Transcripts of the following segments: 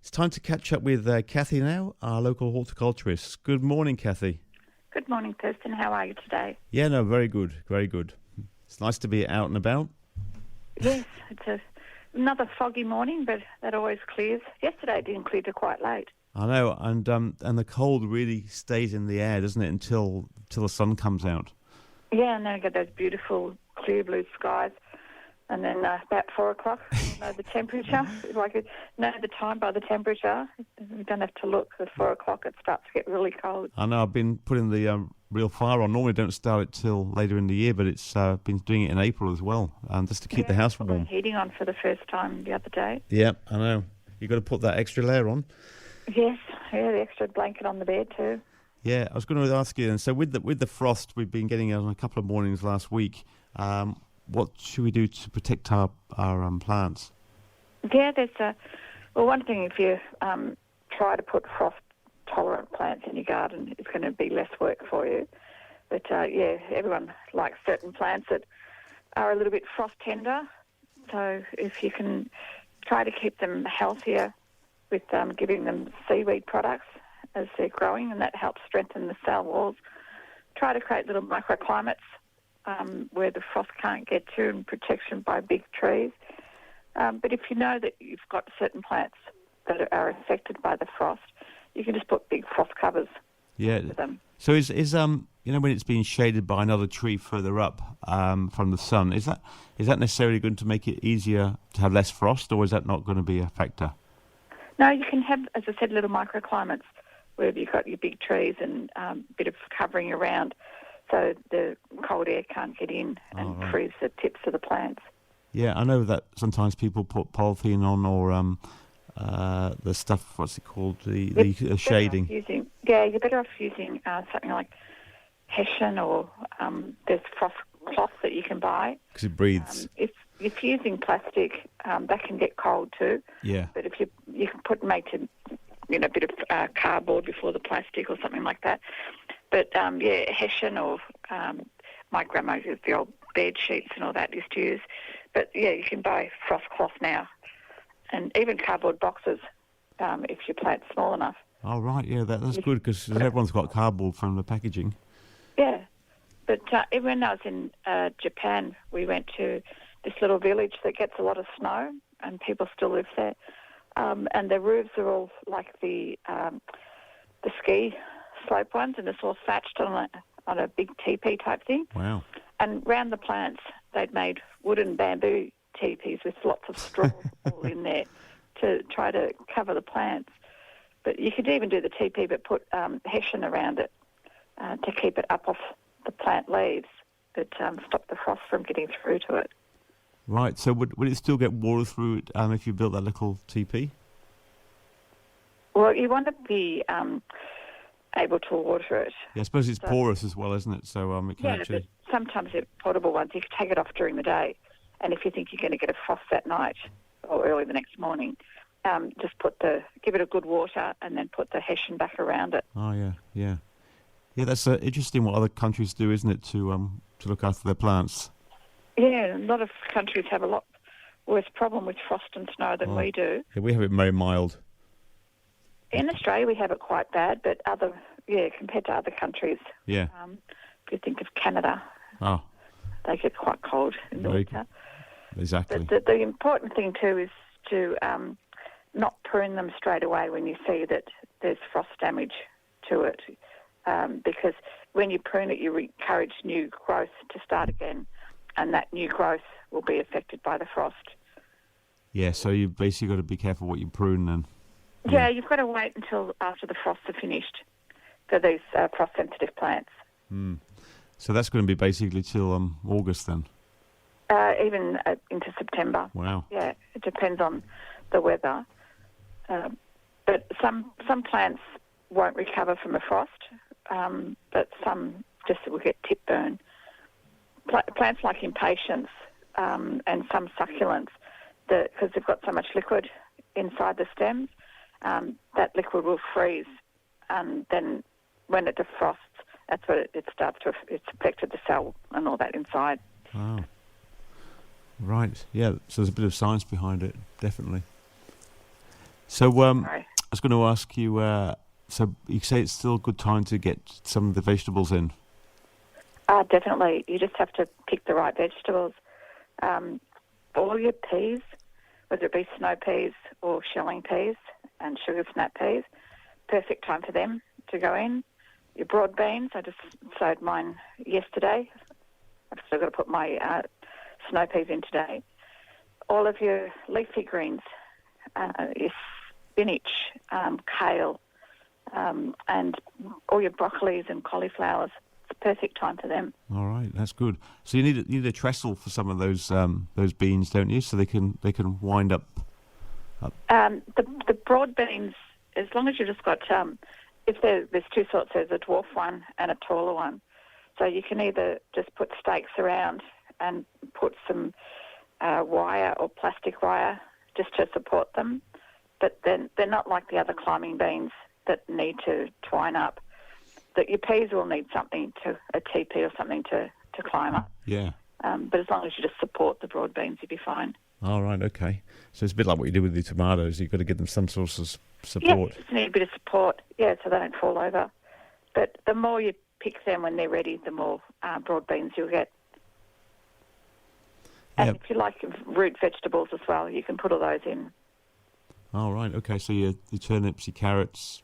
It's time to catch up with Kathy now, our local horticulturist. Good morning, Kathy. Good morning, Thurston. How are you today? Yeah, no, very good, very good. It's nice to be out and about. Yes, it's another foggy morning, but that always clears. Yesterday it didn't clear till quite late. I know, and the cold really stays in the air, doesn't it, until the sun comes out. Yeah, and then you get those beautiful clear blue skies. And then about 4 o'clock, you know the temperature. Know the time by the temperature. You don't have to look. At 4 o'clock, it starts to get really cold. I know. I've been putting the real fire on. Normally, don't start it till later in the year, but it's been doing it in April as well, just to keep the house warm. Heating on for the first time the other day. Yeah, I know. You've got to put that extra layer on. Yes, yeah, the extra blanket on the bed too. Yeah, I was going to ask you. And so with the frost, we've been getting out on a couple of mornings last week. What should we do to protect our plants? Yeah, one thing, if you try to put frost-tolerant plants in your garden, it's going to be less work for you. But, everyone likes certain plants that are a little bit frost-tender. So if you can try to keep them healthier with giving them seaweed products as they're growing, and that helps strengthen the cell walls. Try to create little microclimates where the frost can't get to, and protection by big trees. But if you know that you've got certain plants that are affected by the frost, you can just put big frost covers over them. So is when it's being shaded by another tree further up from the sun, is that necessarily going to make it easier to have less frost, or is that not going to be a factor? No, you can have, as I said, little microclimates where you've got your big trees and a bit of covering around, so the cold air can't get in and freeze the tips of the plants. Yeah, I know that sometimes people put polythene on, or the stuff, what's it called, the shading. You're better off using something like Hessian, or there's frost cloth that you can buy. Because it breathes. If you're using plastic, that can get cold too. Yeah. But if you can make a bit of cardboard before the plastic or something like that. But, Hessian, or my grandma used the old bed sheets and all that used to use. But, you can buy frost cloth now, and even cardboard boxes if your plant's small enough. Oh, right, yeah, that's good, because everyone's got cardboard from the packaging. Yeah, but when I was in Japan, we went to this little village that gets a lot of snow, and people still live there. And the roofs are all like the ski slope ones, and it's all thatched on a big teepee type thing. Wow. And round the plants, they'd made wooden bamboo teepees with lots of straw all in there to try to cover the plants. But you could even do the teepee, but put hessian around it to keep it up off the plant leaves, but stop the frost from getting through to it. Right, so would it still get water through it if you built that little teepee? Well, you want to be able to water it. Yeah, I suppose it's porous as well, isn't it? So it can actually... but sometimes they're portable ones. You can take it off during the day, and if you think you're going to get a frost that night or early the next morning, just give it a good water and then put the hessian back around it. Oh, yeah. Yeah, that's interesting what other countries do, isn't it, to look after their plants? Yeah, a lot of countries have a lot worse problem with frost and snow than we do. Yeah, we have it very mild. In Australia, we have it quite bad, but compared to other countries. Yeah. If you think of Canada, they get quite cold in the winter. Exactly. But the important thing too is to not prune them straight away when you see that there's frost damage to it, because when you prune it, you encourage new growth to start again, and that new growth will be affected by the frost. Yeah, so you basically got to be careful what you prune then. Yeah, you've got to wait until after the frosts are finished for these frost-sensitive plants. So that's going to be basically till August then? Even into September. Wow. Yeah, it depends on the weather. But some plants won't recover from a frost, but some just will get tip burn. Plants like impatiens and some succulents, because they've got so much liquid inside the stems, that liquid will freeze, and then when it defrosts, that's what it starts to. It's affected the cell and all that inside. Wow. Right. Yeah. So there's a bit of science behind it, definitely. So Sorry. I was going to ask you. So you say it's still a good time to get some of the vegetables in. Definitely. You just have to pick the right vegetables. All your peas, whether it be snow peas or shelling peas and sugar snap peas, perfect time for them to go in. Your broad beans, I just sowed mine yesterday. I've still got to put my snow peas in today. All of your leafy greens, your spinach, kale, and all your broccolis and cauliflowers. It's a perfect time for them. All right, that's good. So you need a trestle for some of those beans, don't you? So they can wind up. The broad beans, as long as you've just got, if there's two sorts, there's a dwarf one and a taller one. So you can either just put stakes around and put some wire or plastic wire just to support them, but then they're not like the other climbing beans that need to twine up. That your peas will need something a teepee or something to climb up. Yeah. But as long as you just support the broad beans, you'll be fine. All right, okay. So it's a bit like what you do with the tomatoes. You've got to give them some sort of support. Yeah, just need a bit of support, so they don't fall over. But the more you pick them when they're ready, the more broad beans you'll get. And if you like root vegetables as well, you can put all those in. All right, okay. So your turnips, your carrots.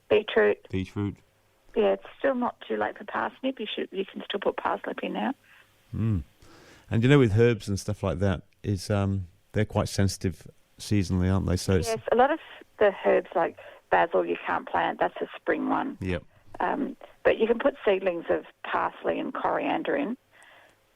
Beetroot. Beetroot. Yeah, it's still not too late for parsnip. You can still put parsnip in now. Mm. And with herbs and stuff like that, they're quite sensitive seasonally, aren't they? So yes, a lot of the herbs like basil you can't plant. That's a spring one. Yep. But you can put seedlings of parsley and coriander in.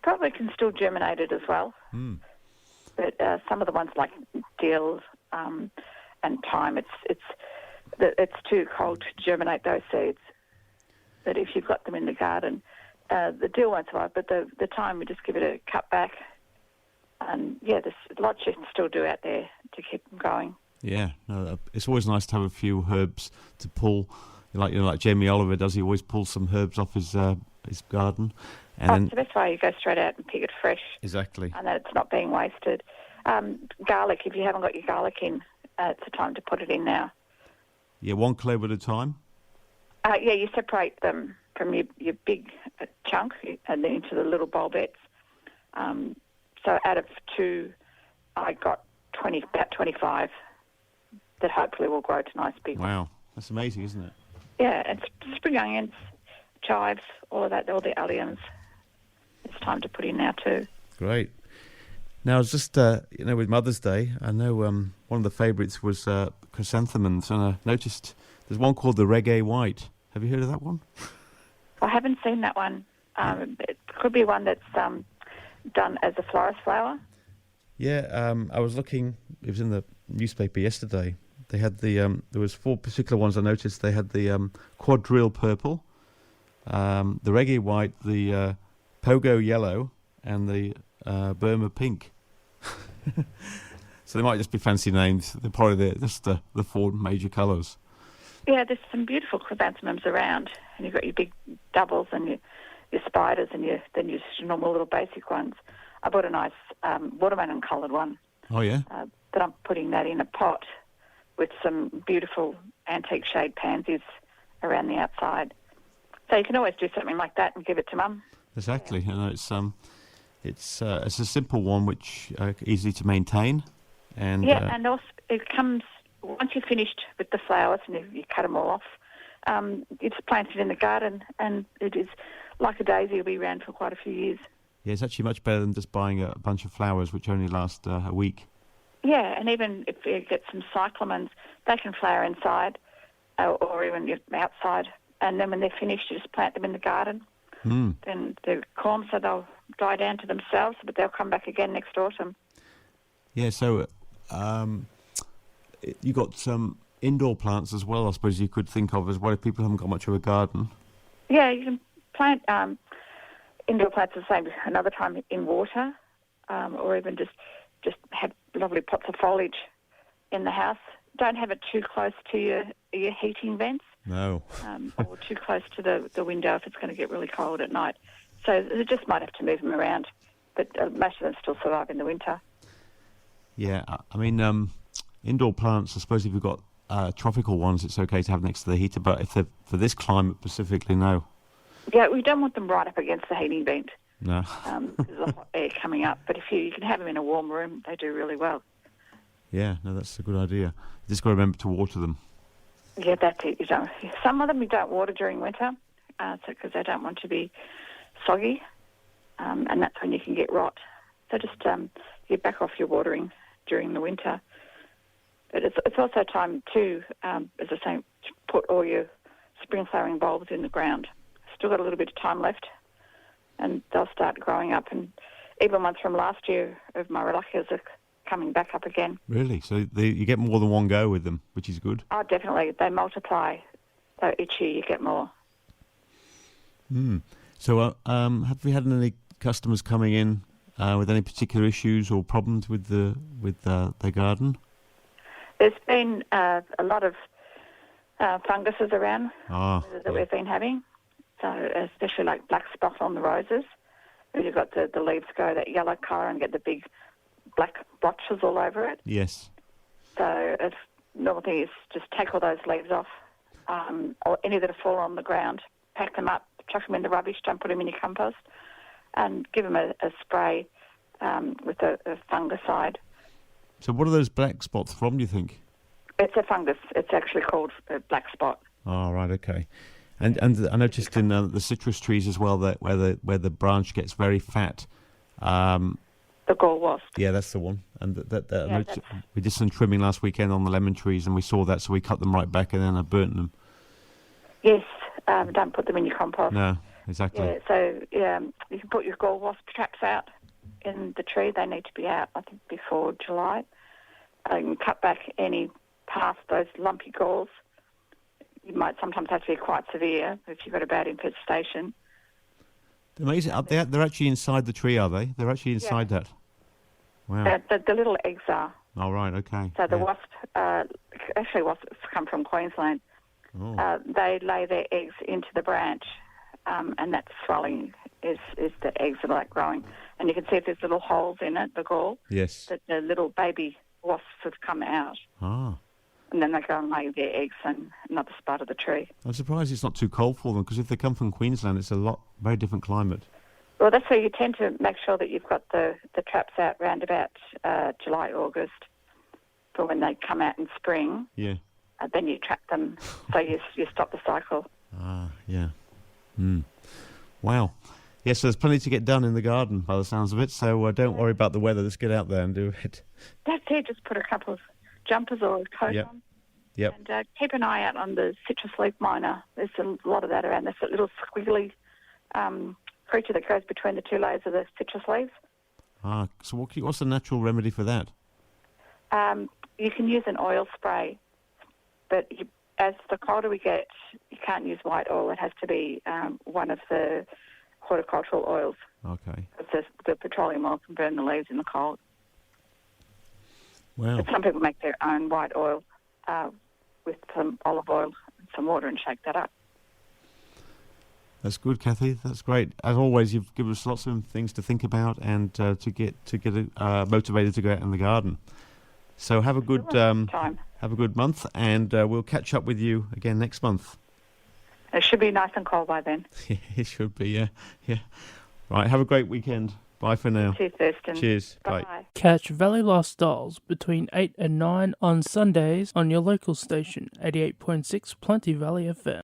Probably can still germinate it as well. Mm. But some of the ones like dill and thyme, it's too cold to germinate those seeds. But if you've got them in the garden, the dill won't survive, but the thyme, we just give it a cut back. And, there's lots you can still do out there to keep them going. Yeah, no, it's always nice to have a few herbs to pull. Like Jamie Oliver does, he always pulls some herbs off his garden. And it's the best way. You go straight out and pick it fresh. Exactly. And that it's not being wasted. Garlic, if you haven't got your garlic in, it's the time to put it in now. Yeah, 1 clove at a time? You separate them from your big chunk and then into the little bulbets. So out of 2, I got about 25 that hopefully will grow to nice big ones. Wow, that's amazing, isn't it? Yeah, and spring onions, chives, all of that, all the alliums. It's time to put in now too. Great. Now, it's just, with Mother's Day, I know one of the favourites was chrysanthemums, and I noticed there's one called the Reggae White. Have you heard of that one? I haven't seen that one. It could be one that's done as a florist flower. Yeah, I was looking, it was in the newspaper yesterday. They had there was 4 particular ones I noticed. They had the quadrille purple, the Reggae White, the Pogo Yellow, and the Burma Pink. So they might just be fancy names. They're probably just the 4 major colours. Yeah, there's some beautiful chrysanthemums around, and you've got your big doubles and your spiders and your normal little basic ones. I bought a nice watermelon coloured one. Oh, yeah? That I'm putting that in a pot with some beautiful antique shade pansies around the outside. So you can always do something like that and give it to Mum. Exactly. Yeah. And it's a simple one which easy to maintain. And and also it comes once you're finished with the flowers and you cut them all off. You just plant it in the garden, and it is like a daisy. It'll be around for quite a few years. Yeah, it's actually much better than just buying a bunch of flowers which only last a week. Yeah, and even if you get some cyclamens, they can flower inside or even outside. And then when they're finished, you just plant them in the garden. Mm. Then they're calm, so they'll die down to themselves, but they'll come back again next autumn. Yeah, so you got some indoor plants as well, I suppose you could think of as well if people haven't got much of a garden. Yeah, you can plant indoor plants the same another time in water, or even just have lovely pots of foliage in the house. Don't have it too close to your heating vents. No. Or too close to the window if it's going to get really cold at night. So you just might have to move them around, but most of them still survive in the winter. Yeah, I mean, indoor plants, I suppose if you've got tropical ones, it's okay to have next to the heater, but if they're for this climate specifically, no. Yeah, we don't want them right up against the heating vent. No. There's a hot air coming up. But if you can have them in a warm room, they do really well. Yeah, no, that's a good idea. You just got to remember to water them. Yeah, that's it. Some of them you don't water during winter because they don't want to be soggy, and that's when you can get rot. So just you back off your watering during the winter. But it's also time to, as I say, to put all your spring flowering bulbs in the ground. Still got a little bit of time left, and they'll start growing up. And even ones from last year of my Religias are coming back up again. Really? So you get more than one go with them, which is good? Oh, definitely. They multiply. So each year you get more. So have we had any customers coming in with any particular issues or problems with their garden? There's been a lot of funguses around that we've been having. So especially like black spot on the roses, where you've got the leaves go that yellow colour and get the big black blotches all over it. Yes. So the normal thing is just take all those leaves off, or any that have fallen on the ground, pack them up, chuck them in the rubbish, don't put them in your compost, and give them a spray with a fungicide. So what are those black spots from, do you think? It's a fungus. It's actually called a black spot. Oh, right, okay. And I noticed in the citrus trees as well that where the branch gets very fat. The gall wasp. Yeah, that's the one. And we did some trimming last weekend on the lemon trees, and we saw that, so we cut them right back, and then I burnt them. Yes, don't put them in your compost. No, exactly. Yeah, so you can put your gall wasp traps out in the tree. They need to be out, I think, before July. You can cut back any past those lumpy galls. You might sometimes have to be quite severe if you've got a bad infestation. Amazing. They're actually inside the tree, are they? They're actually inside that. Wow. The little eggs are. Oh, right, okay. So the wasp, actually wasps come from Queensland. Oh. They lay their eggs into the branch, and that swelling is the eggs that are like growing. And you can see if there's little holes in it, the gall. Yes. That the little baby wasps have come out. Ah. And then they go and lay their eggs in another spot of the tree. I'm surprised it's not too cold for them, because if they come from Queensland, it's very different climate. Well, that's where you tend to make sure that you've got the traps out round about July, August, for when they come out in spring. Yeah. Then you trap them, so you stop the cycle. Ah, yeah. Wow. Yes, so there's plenty to get done in the garden, by the sounds of it, so don't worry about the weather. Let's get out there and do it. That's it. Just put a couple of jumpers or a coat on. Yep. And keep an eye out on the citrus leaf miner. There's a lot of that around. There's a little squiggly creature that goes between the two layers of the citrus leaves. Ah, so what's the natural remedy for that? You can use an oil spray, but as the colder we get, you can't use white oil. It has to be one of the horticultural oils. Okay. The petroleum oil can burn the leaves in the cold. Wow. But some people make their own white oil with some olive oil and some water and shake that up. That's good, Kathy. That's great. As always, you've given us lots of things to think about and to get motivated to go out in the garden. So have a good month, and we'll catch up with you again next month. It should be nice and cold by then. It should be, yeah. Right, have a great weekend. Bye for now. Cheers, Thurston. Cheers. Bye. Bye. Catch Valley Lifestyles between 8 and 9 on Sundays on your local station, 88.6 Plenty Valley FM.